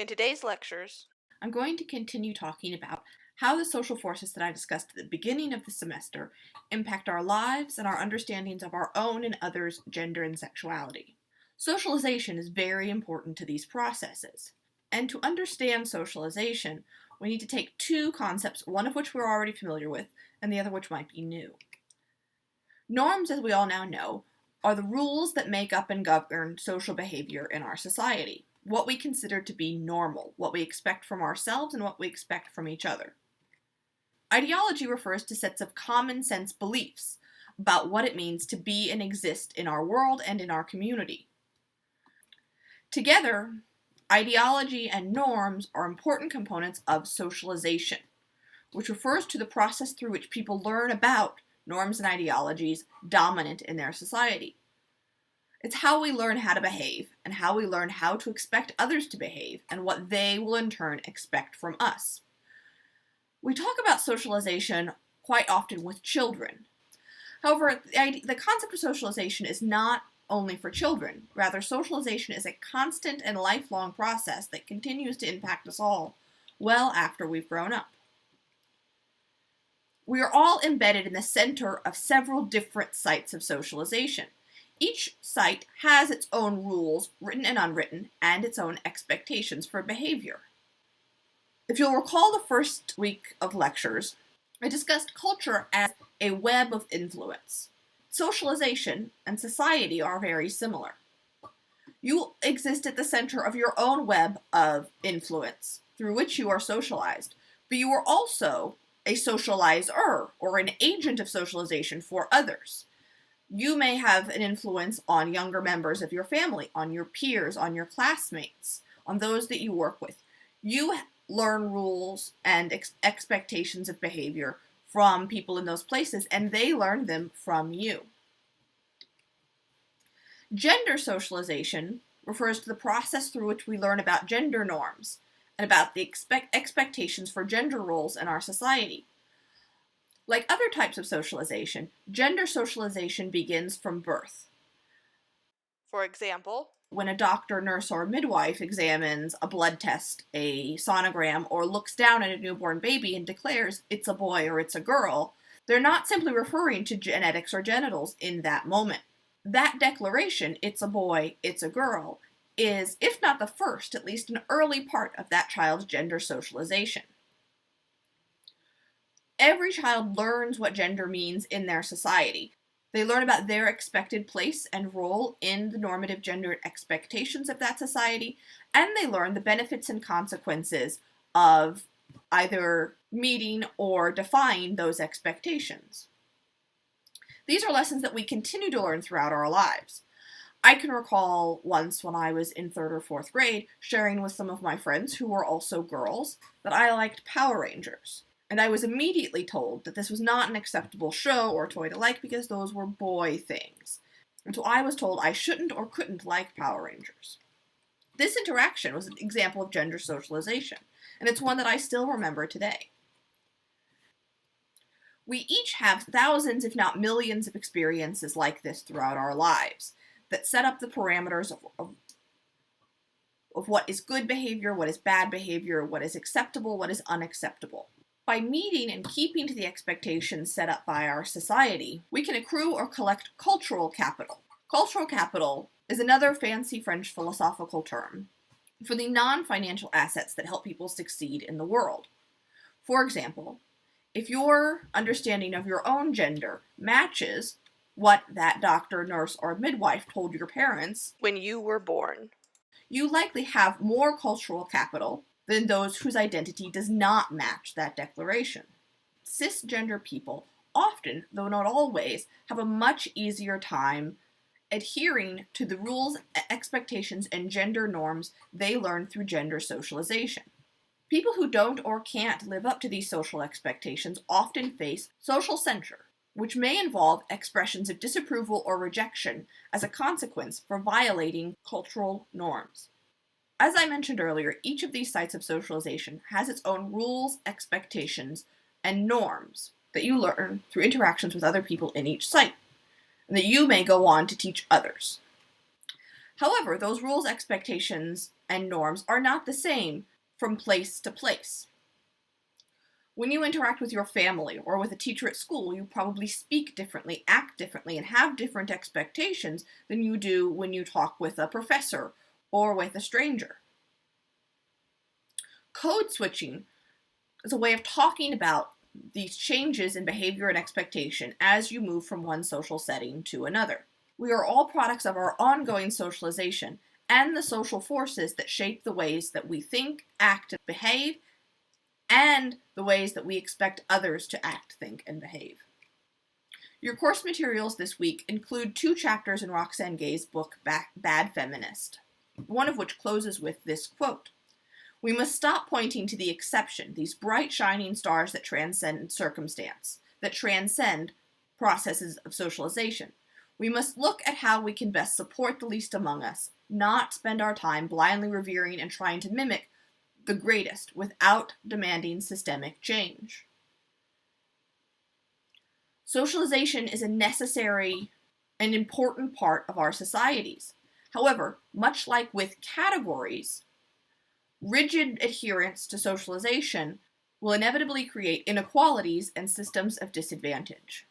In today's lectures, I'm going to continue talking about how the social forces that I discussed at the beginning of the semester impact our lives and our understandings of our own and others' gender and sexuality. Socialization is very important to these processes. And to understand socialization, we need to take two concepts, one of which we're already familiar with, and the other which might be new. Norms, as we all now know, are the rules that make up and govern social behavior in our society. What we consider to be normal, what we expect from ourselves and what we expect from each other. Ideology refers to sets of common sense beliefs about what it means to be and exist in our world and in our community. Together, ideology and norms are important components of socialization, which refers to the process through which people learn about norms and ideologies dominant in their society. It's how we learn how to behave, and how we learn how to expect others to behave, and what they will in turn expect from us. We talk about socialization quite often with children. However, the concept of socialization is not only for children. Rather, socialization is a constant and lifelong process that continues to impact us all well after we've grown up. We are all embedded in the center of several different sites of socialization. Each site has its own rules, written and unwritten, and its own expectations for behavior. If you'll recall the first week of lectures, I discussed culture as a web of influence. Socialization and society are very similar. You exist at the center of your own web of influence through which you are socialized, but you are also a socializer or an agent of socialization for others. You may have an influence on younger members of your family, on your peers, on your classmates, on those that you work with. You learn rules and expectations of behavior from people in those places, and they learn them from you. Gender socialization refers to the process through which we learn about gender norms and about the expectations for gender roles in our society. Like other types of socialization, gender socialization begins from birth. for example, When a doctor, nurse, or midwife examines a blood test, a sonogram, or looks down at a newborn baby and declares it's a boy or it's a girl, they're not simply referring to genetics or genitals in that moment. That declaration, it's a boy, it's a girl, is, if not the first, at least an early part of that child's gender socialization. Every child learns what gender means in their society. They learn about their expected place and role in the normative gender expectations of that society, and they learn the benefits and consequences of either meeting or defying those expectations. These are lessons that we continue to learn throughout our lives. I can recall once when I was in 3rd or 4th grade sharing with some of my friends who were also girls that I liked Power Rangers. And I was immediately told that this was not an acceptable show or toy to like because those were boy things. And so I was told I shouldn't or couldn't like Power Rangers. This interaction was an example of gender socialization, and it's one that I still remember today. We each have thousands, if not millions, of experiences like this throughout our lives that set up the parameters of what is good behavior, what is bad behavior, what is acceptable, what is unacceptable. By meeting and keeping to the expectations set up by our society, we can accrue or collect cultural capital. Cultural capital is another fancy French philosophical term for the non-financial assets that help people succeed in the world. For example, if your understanding of your own gender matches what that doctor, nurse, or midwife told your parents when you were born, you likely have more cultural capital than those whose identity does not match that declaration. Cisgender people often, though not always, have a much easier time adhering to the rules, expectations, and gender norms they learn through gender socialization. People who don't or can't live up to these social expectations often face social censure, which may involve expressions of disapproval or rejection as a consequence for violating cultural norms. As I mentioned earlier, each of these sites of socialization has its own rules, expectations, and norms that you learn through interactions with other people in each site, and that you may go on to teach others. However, those rules, expectations, and norms are not the same from place to place. When you interact with your family or with a teacher at school, you probably speak differently, act differently, and have different expectations than you do when you talk with a professor or with a stranger. Code switching is a way of talking about these changes in behavior and expectation as you move from one social setting to another. We are all products of our ongoing socialization and the social forces that shape the ways that we think, act, and behave, and the ways that we expect others to act, think, and behave. Your course materials this week include 2 chapters in Roxane Gay's book, Bad Feminist, one of which closes with this quote: "We must stop pointing to the exception, these bright shining stars that transcend circumstance, that transcend processes of socialization. We must look at how we can best support the least among us, not spend our time blindly revering and trying to mimic the greatest without demanding systemic change." Socialization is a necessary and important part of our societies. However, much like with categories, rigid adherence to socialization will inevitably create inequalities and systems of disadvantage.